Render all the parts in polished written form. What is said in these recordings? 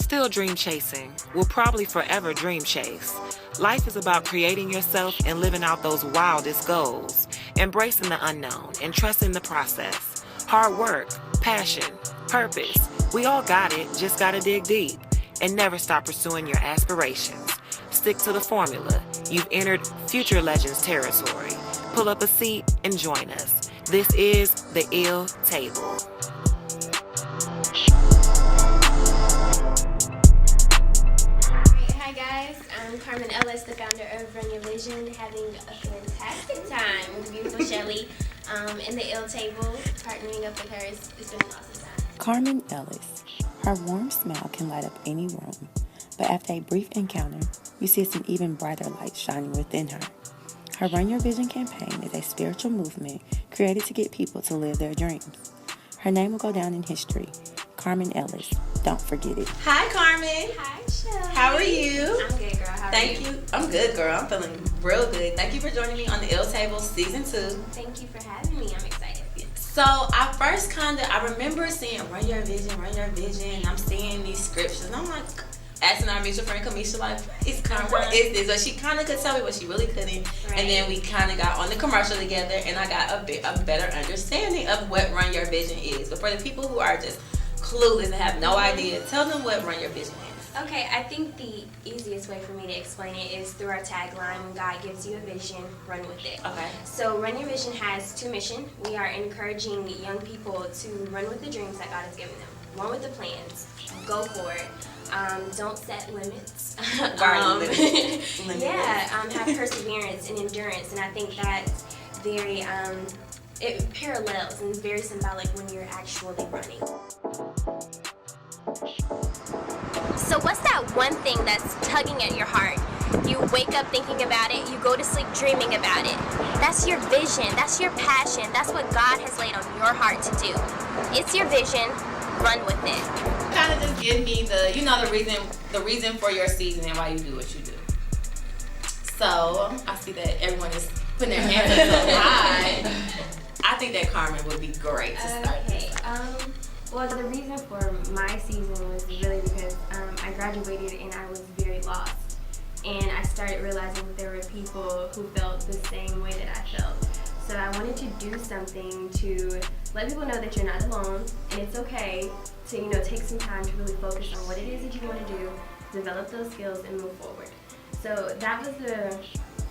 still dream chasing, will probably forever dream chase. Life is about creating yourself and living out those wildest goals, embracing the unknown and trusting the process. Hard work, passion, purpose, we all got it, just gotta dig deep and never stop pursuing your aspirations. Stick to the formula. You've entered future legends territory. Pull up a seat and join us. This is the Ill Table. Hi guys, I'm Carmen Ellis, the founder of Run Your Vision, having a fantastic time with beautiful Shelly in the Ill Table. Partnering up with her, it's been an awesome time. Carmen Ellis. Her warm smile can light up any room, but after a brief encounter, you see some even brighter light shining within her. Her Run Your Vision campaign is a spiritual movement created to get people to live their dreams. Her name will go down in history. Carmen Ellis. Don't forget it. Hi, Carmen. Hi, Shelly. How are you? I'm good, girl. How are you? Thank you. I'm good, girl. I'm feeling real good. Thank you for joining me on the Ill Table Season 2. Thank you for having me. I'm excited. So, I remember seeing Run Your Vision, I'm seeing these scriptures, and I'm like, asking our mutual friend Kamisha, like, what is this? But she kind of could tell me, but she really couldn't. Right. And then we kind of got on the commercial together, and I got a better understanding of what Run Your Vision is. But for the people who are just clueless and have no idea, tell them what Run Your Vision is. Okay, I think the easiest way for me to explain it is through our tagline, when God gives you a vision, run with it. Okay. So Run Your Vision has two missions. We are encouraging young people to run with the dreams that God has given them. Run with the plans. Go for it. Don't set limits. Have perseverance and endurance, and I think that's very, it parallels and is very symbolic when you're actually running. So what's that one thing that's tugging at your heart? You wake up thinking about it, you go to sleep dreaming about it. That's your vision, that's your passion, that's what God has laid on your heart to do. It's your vision, run with it. Kind of just give me the reason for your season and why you do what you do. So, I see that everyone is putting their hands up so high. I think that Carmen would be great to start this. Well, the reason for my season was really because I graduated and I was very lost. And I started realizing that there were people who felt the same way that I felt. So I wanted to do something to let people know that you're not alone, and it's okay to, take some time to really focus on what it is that you want to do, develop those skills, and move forward. So that was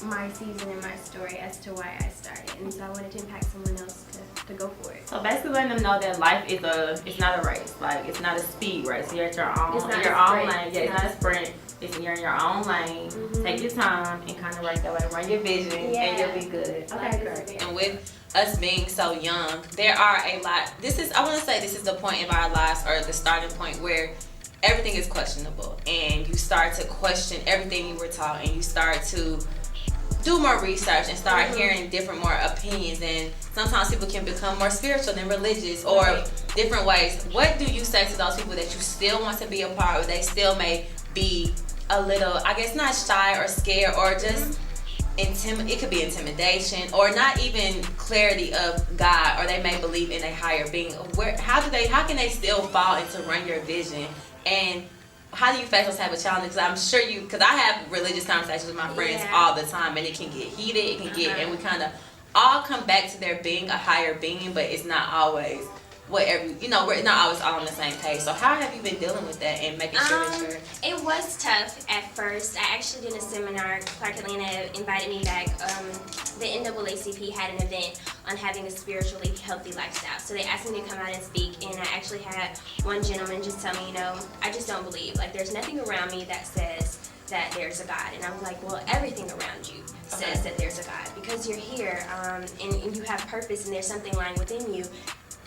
my season and my story as to why I started, and so I wanted to impact someone else to go for it. So basically letting them know that life is it's not a race, like it's not a speed race. You're at your own own lane. Yeah, it's not a sprint. You're in your own lane. Mm-hmm. Take your time and kind of right that way. Run your vision, and you'll be good. Okay, great. And with us being so young, there are a lot. This is the point in our lives, or the starting point, where everything is questionable, and you start to question everything you were taught, and you start to do more research and start hearing more opinions, and sometimes people can become more spiritual than religious, or different ways. What do you say to those people that you still want to be a part of? They still may be a little, I guess, not shy or scared, or just it could be intimidation, or not even clarity of God, or they may believe in a higher being. How can they still fall into Run Your Vision, and how do you face those type of challenges? I'm sure because I have religious conversations with my friends all the time, and it can get heated, it can get, and we kind of all come back to there being a higher being, but it's not always we're not always all on the same page. So how have you been dealing with that and making sure that you're... It was tough at first. I actually did a seminar. Clark Atlanta invited me back. The NAACP had an event on having a spiritually healthy lifestyle. So they asked me to come out and speak, and I actually had one gentleman just tell me, I just don't believe. Like, there's nothing around me that says that there's a God. And I was like, well, everything around you says that there's a God. Because you're here, and you have purpose, and there's something lying within you.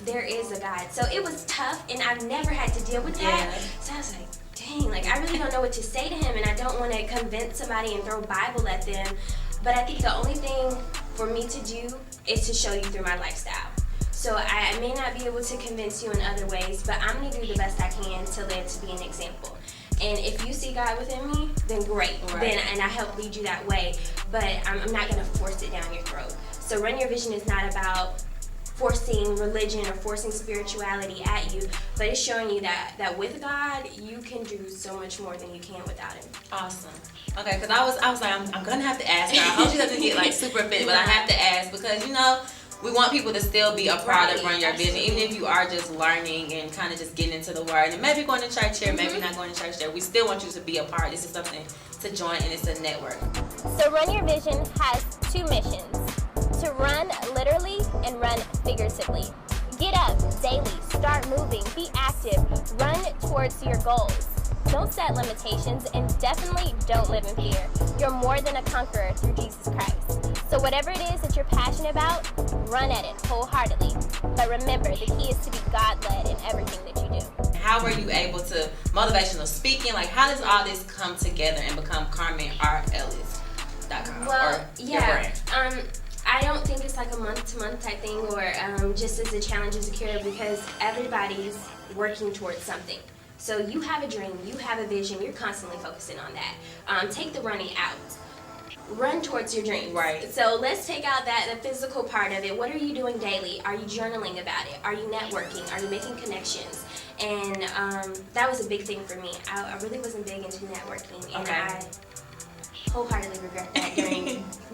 There is a God. So it was tough, and I've never had to deal with that. So I was like, dang, I really don't know what to say to him, and I don't want to convince somebody and throw Bible at them. But I think the only thing for me to do is to show you through my lifestyle. So I may not be able to convince you in other ways, but I'm going to do the best I can to live to be an example. And if you see God within me, then great. And I help lead you that way. But I'm not going to force it down your throat. So Run Your Vision is not about forcing religion or forcing spirituality at you, but it's showing you that with God, you can do so much more than you can without Him. Awesome. Okay, because I was like, I'm gonna have to ask her. I hope she doesn't get like super offended, but I have to ask because we want people to still be a part of Run Your Vision, even if you are just learning and kind of just getting into the Word and maybe going to church here, maybe not going to church there. We still want you to be a part. This is something to join, and it's a network. So Run Your Vision has 2 missions: to run literally and run figuratively. Get up daily, start moving, be active, run towards your goals. Don't set limitations, and definitely don't live in fear. You're more than a conqueror through Jesus Christ. So whatever it is that you're passionate about, run at it wholeheartedly. But remember, the key is to be God-led in everything that you do. How were you able to, motivational speaking, like how does all this come together and become CarmenREllis.com or your brand? I don't think it's like a month-to-month type thing or just as a challenge as a cure, because everybody's working towards something. So you have a dream, you have a vision, you're constantly focusing on that. Take the running out. Run towards your dreams. Right. So let's take out the physical part of it. What are you doing daily? Are you journaling about it? Are you networking? Are you making connections? And that was a big thing for me. I really wasn't big into networking, and I wholeheartedly regret that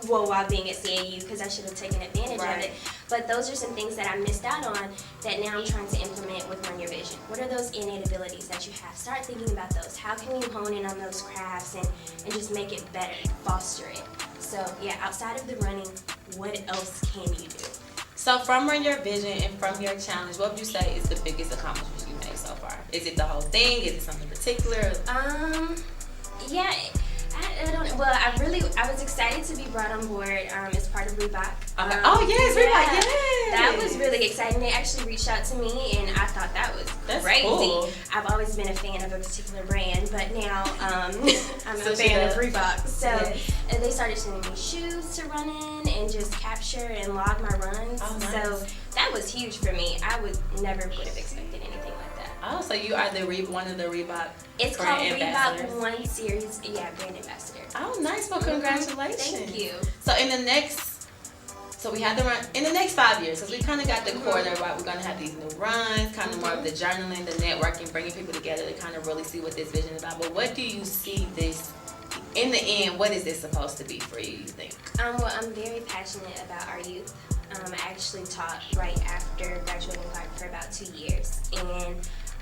while being at CAU, because I should have taken advantage of it. But those are some things that I missed out on that now I'm trying to implement with Run Your Vision. What are those innate abilities that you have? Start thinking about those. How can you hone in on those crafts and just make it better, foster it? So yeah, outside of the running, what else can you do? So from Run Your Vision and from your challenge, what would you say is the biggest accomplishment you made so far? Is it the whole thing? Is it something particular? Yeah. I don't know. Well, I was excited to be brought on board as part of Reebok. Okay. Reebok, yes. That was really exciting. They actually reached out to me, and I thought that's crazy. Cool. I've always been a fan of a particular brand, but now I'm a fan of Reebok. So they started sending me shoes to run in and just capture and log my runs. Oh, nice. So that was huge for me. I never would have expected anything like that. Oh, so you are one of the Reebok It's brand called ambassadors. Reebok One Series, brand ambassador. Oh, nice. Well, congratulations. Thank you. So we had the run in the next 5 years, because we kind of got the core there, right? We're going to have these new runs, kind of more of the journaling, the networking, bringing people together to kind of really see what this vision is about. But what do you see this, in the end, what is this supposed to be for you think? Well, I'm very passionate about our youth. I actually taught right after graduating Clark for about 2 years, and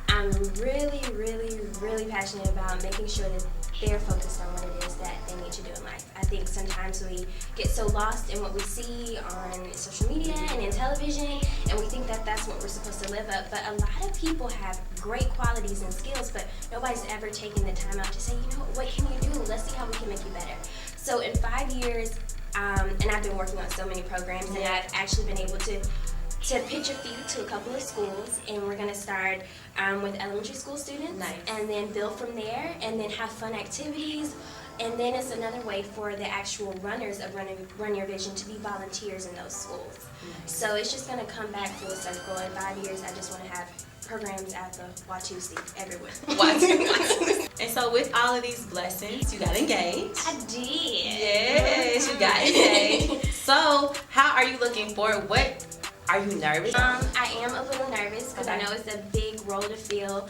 I'm really, really, really passionate about making sure that they're focused on what it is that they need to do in life. I think sometimes we get so lost in what we see on social media and in television, and we think that that's what we're supposed to live up. But a lot of people have great qualities and skills, but nobody's ever taken the time out to say, what can you do? Let's see how we can make you better. So in 5 years, and I've been working on so many programs, and I've actually been able to pitch a fee to a couple of schools, and we're going to start with elementary school students, and then build from there, and then have fun activities, and then it's another way for the actual runners of Run Your Vision to be volunteers in those schools. So it's just going to come back full circle. In 5 years, I just want to have programs at the Watusi everywhere. Watusi. And so with all of these blessings, you got engaged. I did. Yes, you got engaged. So how are you looking forward? What are you nervous? I am a little nervous because I know it's a big role to fill,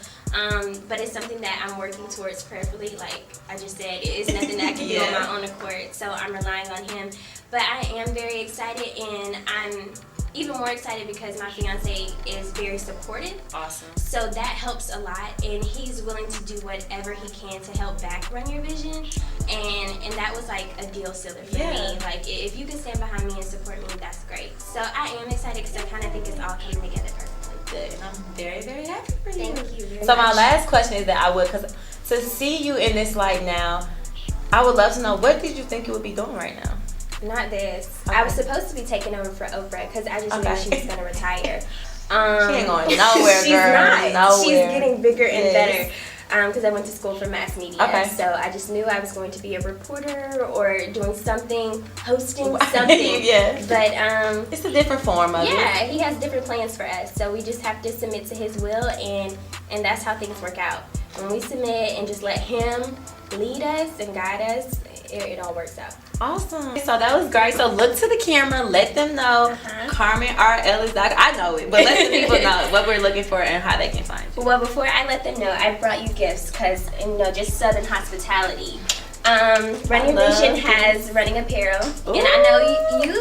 but it's something that I'm working towards prayerfully. Like I just said, it's nothing that I can do on my own accord, so I'm relying on Him. But I am very excited, and I'm even more excited because my fiance is very supportive. Awesome. So that helps a lot, and he's willing to do whatever he can to help back Run Your Vision, and that was like a deal sealer for me. Like if you can stand behind me and support me, that's great. So I am excited because I kind of think it's all coming together perfectly. Good, and I'm very, very happy for you. Thank you very much. So my last question is that because to see you in this light now, I would love to know, what did you think you would be doing right now? Not this. I was supposed to be taking over for Oprah because I just knew she was going to retire. She ain't going nowhere, she's girl. Not. Nowhere. She's getting bigger and better because I went to school for mass media. Okay. So I just knew I was going to be a reporter or doing something, hosting something. But it's a different form of it. Yeah, he has different plans for us. So we just have to submit to his will, and that's how things work out. When we submit and just let him lead us and guide us, it all works out. Awesome. So that was great. So look to the camera. Let them know. Carmen R. Ellis. I know it, but let the people know what we're looking for and how they can find you. Well, before I let them know, I brought you gifts because, just Southern hospitality. Run Your Vision has running apparel. Ooh. And I know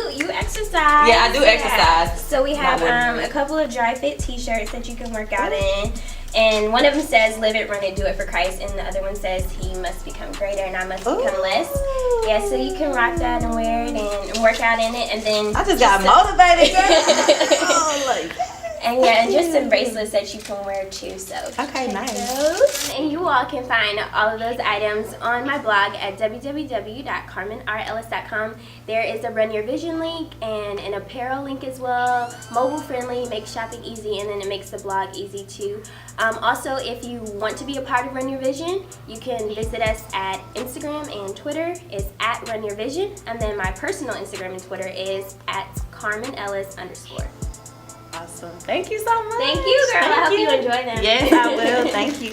you exercise. Yeah, I do exercise. So we have a couple of dry fit t-shirts that you can work out in. And one of them says, live it, run it, do it for Christ. And the other one says, he must become greater and I must become less. Yeah, so you can rock that and wear it and work out in it. And then I just got motivated, girl. And just some bracelets that you can wear too. So okay, nice. Those. And you all can find all of those items on my blog at www.carmenrellis.com. There is a Run Your Vision link and an apparel link as well. Mobile friendly, makes shopping easy, and then it makes the blog easy too. Also, if you want to be a part of Run Your Vision, you can visit us at Instagram and Twitter. It's at Run Your Vision, and then my personal Instagram and Twitter is at CarmenEllis_. Awesome. Thank you so much. Thank you, girl. I hope you enjoy them. Yes, I will. Thank you.